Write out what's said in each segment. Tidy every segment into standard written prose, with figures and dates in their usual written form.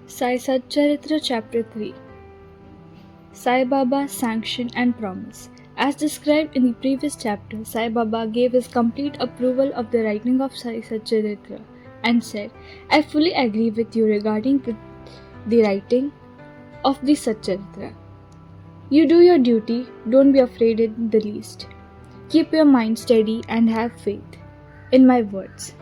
Sai Satcharitra Chapter 3. Sai Baba, Sanction and Promise. As described in the previous chapter, Sai Baba gave his complete approval of the writing of Sai Satcharitra and said, I fully agree with you regarding the writing of the Satcharitra. You do your duty, don't be afraid in the least. Keep your mind steady and have faith in my words.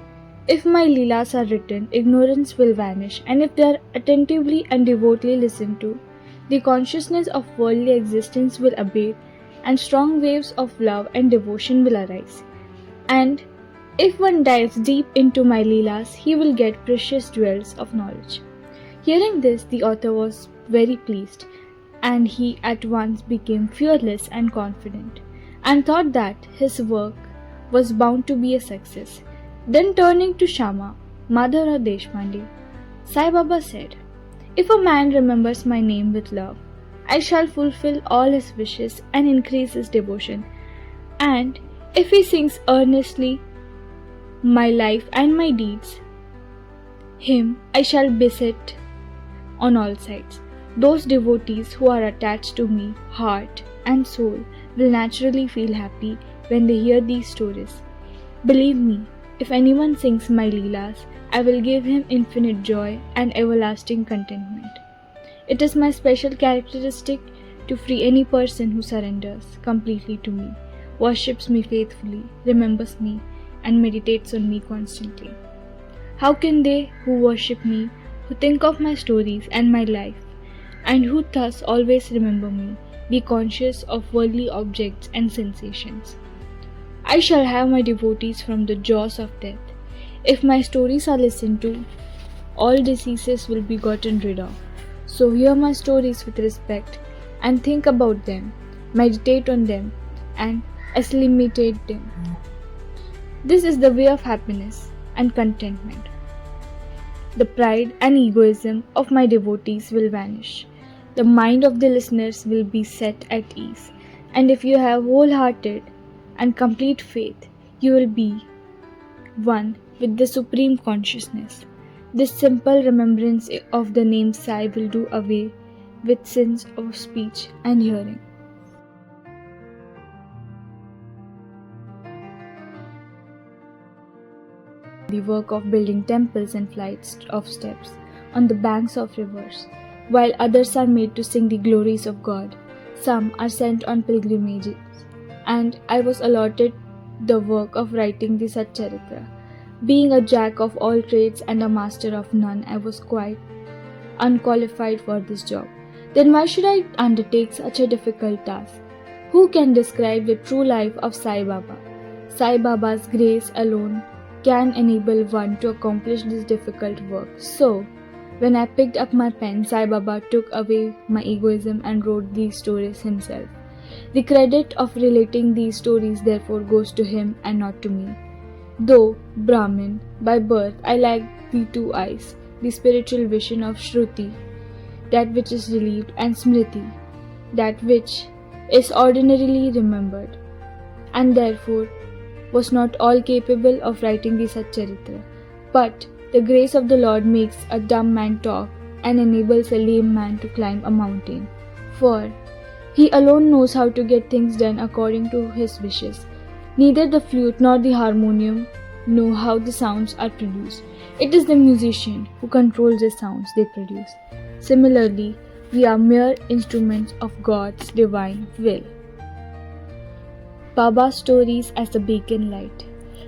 If my Leelas are written, ignorance will vanish, and if they are attentively and devoutly listened to, the consciousness of worldly existence will abate, and strong waves of love and devotion will arise. And if one dives deep into my Leelas, he will get precious jewels of knowledge. Hearing this, the author was very pleased, and he at once became fearless and confident, and thought that his work was bound to be a success. Then turning to Shama, Madhavrao Deshpande, Sai Baba said, If a man remembers my name with love, I shall fulfill all his wishes and increase his devotion. And if he sings earnestly my life and my deeds, him I shall beset on all sides. Those devotees who are attached to me, heart and soul, will naturally feel happy when they hear these stories. Believe me, if anyone sings my Leelas, I will give him infinite joy and everlasting contentment. It is my special characteristic to free any person who surrenders completely to me, worships me faithfully, remembers me, and meditates on me constantly. How can they who worship me, who think of my stories and my life, and who thus always remember me, be conscious of worldly objects and sensations? I shall have my devotees from the jaws of death. If my stories are listened to, all diseases will be gotten rid of. So hear my stories with respect and think about them, meditate on them and assimilate them. This is the way of happiness and contentment. The pride and egoism of my devotees will vanish. The mind of the listeners will be set at ease. And if you have wholehearted and complete faith, you will be one with the Supreme Consciousness. This simple remembrance of the name Sai will do away with sins of speech and hearing. The work of building temples and flights of steps on the banks of rivers, while others are made to sing the glories of God. Some are sent on pilgrimages, and I was allotted the work of writing the Satcharitra. Being a jack of all trades and a master of none, I was quite unqualified for this job. Then why should I undertake such a difficult task? Who can describe the true life of Sai Baba? Sai Baba's grace alone can enable one to accomplish this difficult work. So, when I picked up my pen, Sai Baba took away my egoism and wrote these stories himself. The credit of relating these stories therefore goes to him and not to me. Though Brahmin by birth, I lack the two eyes, the spiritual vision of Shruti, that which is relieved, and Smriti, that which is ordinarily remembered, and therefore was not all capable of writing the Satcharitra. But the grace of the Lord makes a dumb man talk and enables a lame man to climb a mountain. For he alone knows how to get things done according to his wishes. Neither the flute nor the harmonium know how the sounds are produced. It is the musician who controls the sounds they produce. Similarly, we are mere instruments of God's divine will. Baba's stories as the beacon light.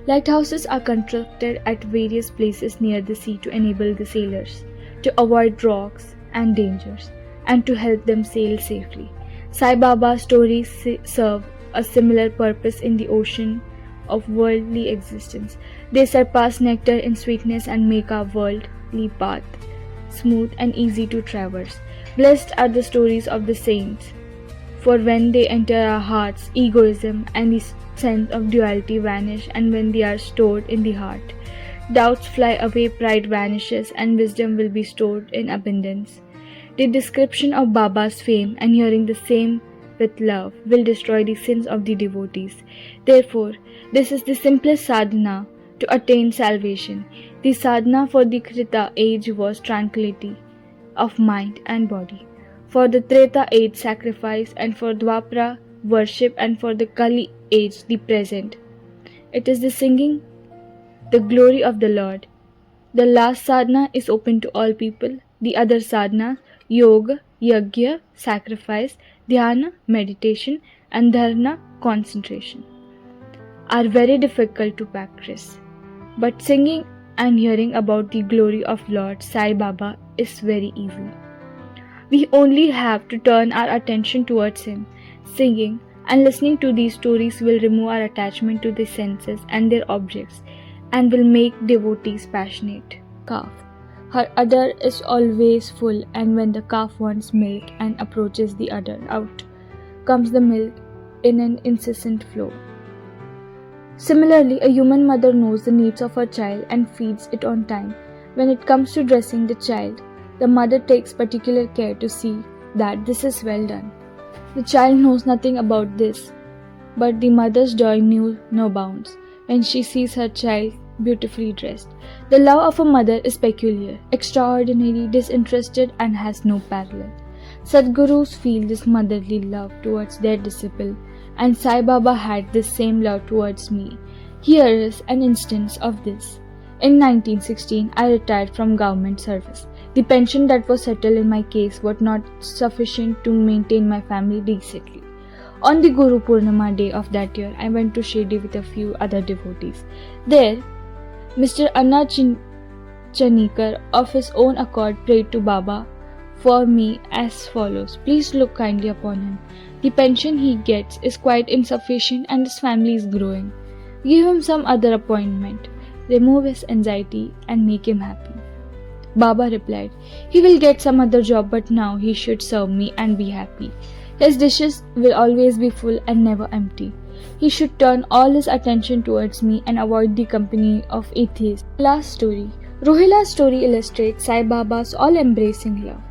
Lighthouses are constructed at various places near the sea to enable the sailors to avoid rocks and dangers and to help them sail safely. Sai Baba's stories serve a similar purpose in the ocean of worldly existence. They surpass nectar in sweetness and make our worldly path smooth and easy to traverse. Blessed are the stories of the saints, for when they enter our hearts, egoism and the sense of duality vanish, and when they are stored in the heart, doubts fly away, pride vanishes, and wisdom will be stored in abundance. The description of Baba's fame and hearing the same with love will destroy the sins of the devotees. Therefore, this is the simplest sadhana to attain salvation. The sadhana for the Krita age was tranquility, of mind and body, for the Treta age sacrifice, and for Dwapara worship, and for the Kali age the present. It is the singing the glory of the Lord. The last sadhana is open to all people. The other sadhana, yoga, yajna, sacrifice, dhyana, meditation, and dharana, concentration, are very difficult to practice. But singing and hearing about the glory of Lord Sai Baba is very easy. We only have to turn our attention towards Him. Singing and listening to these stories will remove our attachment to the senses and their objects, and will make devotees passionate. Calf. Her udder is always full, and when the calf wants milk and approaches the udder, out comes the milk in an incessant flow. Similarly, a human mother knows the needs of her child and feeds it on time. When it comes to dressing the child, the mother takes particular care to see that this is well done. The child knows nothing about this, but the mother's joy knew no bounds when she sees her child beautifully dressed. The love of a mother is peculiar, extraordinary, disinterested, and has no parallel. Sadgurus feel this motherly love towards their disciple, and Sai Baba had this same love towards me. Here is an instance of this. In 1916, I retired from government service. The pension that was settled in my case was not sufficient to maintain my family decently. On the Guru Purnima day of that year, I went to Shirdi with a few other devotees. There, Mr. Anna Chanikar of his own accord prayed to Baba for me as follows: please look kindly upon him. The pension he gets is quite insufficient and his family is growing. Give him some other appointment, remove his anxiety and make him happy. Baba replied, he will get some other job, but now he should serve me and be happy. His dishes will always be full and never empty. He should turn all his attention towards me and avoid the company of atheists. Last story. Rohilla's story illustrates Sai Baba's all-embracing love.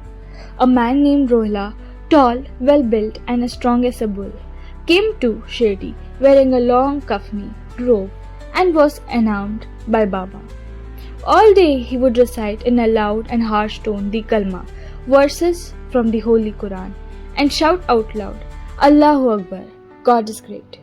A man named Rohilla, tall, well-built, and as strong as a bull, came to Shirdi wearing a long kafni robe and was enamored by Baba. All day he would recite in a loud and harsh tone the Kalma, verses from the Holy Quran, and shout out loud, Allahu Akbar, God is great.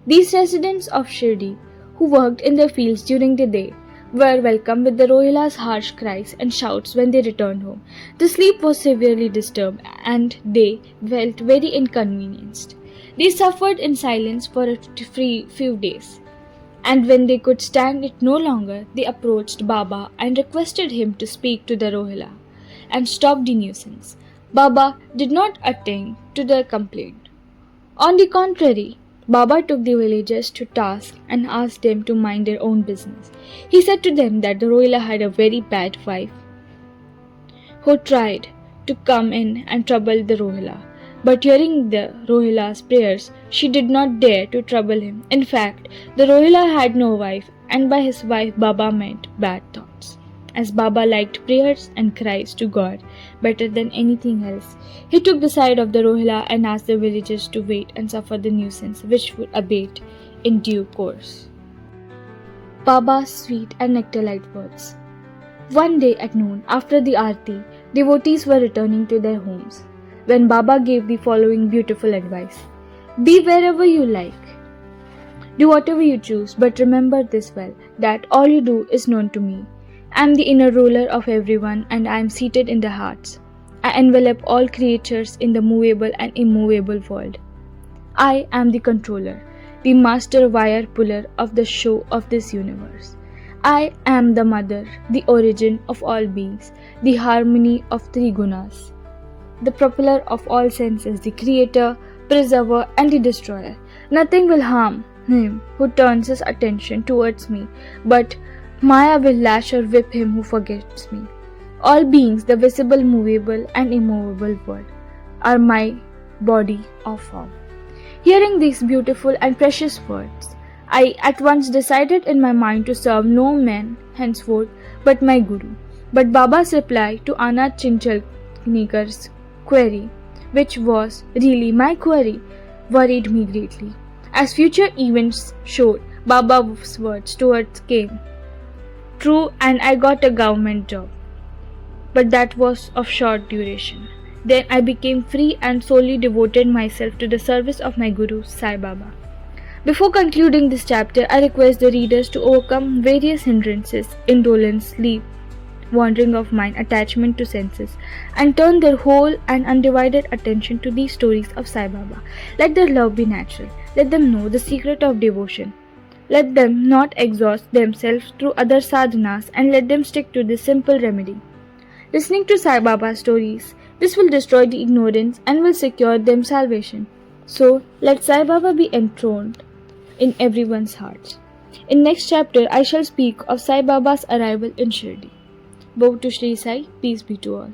These residents of Shirdi, who worked in their fields during the day, were welcomed with the Rohilla's harsh cries and shouts when they returned home. The sleep was severely disturbed and they felt very inconvenienced. They suffered in silence for a few days, and when they could stand it no longer, they approached Baba and requested him to speak to the Rohilla and stop the nuisance. Baba did not attend to their complaint. On the contrary, Baba took the villagers to task and asked them to mind their own business. He said to them that the Rohilla had a very bad wife who tried to come in and trouble the Rohilla. But hearing the Rohilla's prayers, she did not dare to trouble him. In fact, the Rohilla had no wife, and by his wife Baba meant bad thoughts. As Baba liked prayers and cries to God better than anything else, he took the side of the Rohilla and asked the villagers to wait and suffer the nuisance, which would abate in due course. Baba's sweet and nectar-like words. One day at noon, after the Aarti, devotees were returning to their homes, when Baba gave the following beautiful advice. Be wherever you like. Do whatever you choose, but remember this well, that all you do is known to me. I am the inner ruler of everyone, and I am seated in their hearts. I envelop all creatures in the movable and immovable world. I am the controller, the master wire puller of the show of this universe. I am the mother, the origin of all beings, the harmony of three gunas, the propeller of all senses, the creator, preserver, and the destroyer. Nothing will harm him who turns his attention towards me, but Maya will lash or whip him who forgets me. All beings, the visible, movable, and immovable world, are my body or form. Hearing these beautiful and precious words, I at once decided in my mind to serve no man henceforth but my Guru. But Baba's reply to Anna Chinchalnikar's query, which was really my query, worried me greatly. As future events showed, Baba's words towards came true and I got a government job. but that was of short duration. Then I became free and solely devoted myself to the service of my Guru, Sai Baba. Before concluding this chapter, I request the readers to overcome various hindrances, indolence, sleep, wandering of mind, attachment to senses, and turn their whole and undivided attention to these stories of Sai Baba. Let their love be natural. Let them know the secret of devotion. Let them not exhaust themselves through other sadhanas, and let them stick to this simple remedy. Listening to Sai Baba's stories, this will destroy the ignorance and will secure them salvation. So, let Sai Baba be enthroned in everyone's hearts. In next chapter, I shall speak of Sai Baba's arrival in Shirdi. Bow to Shri Sai, peace be to all.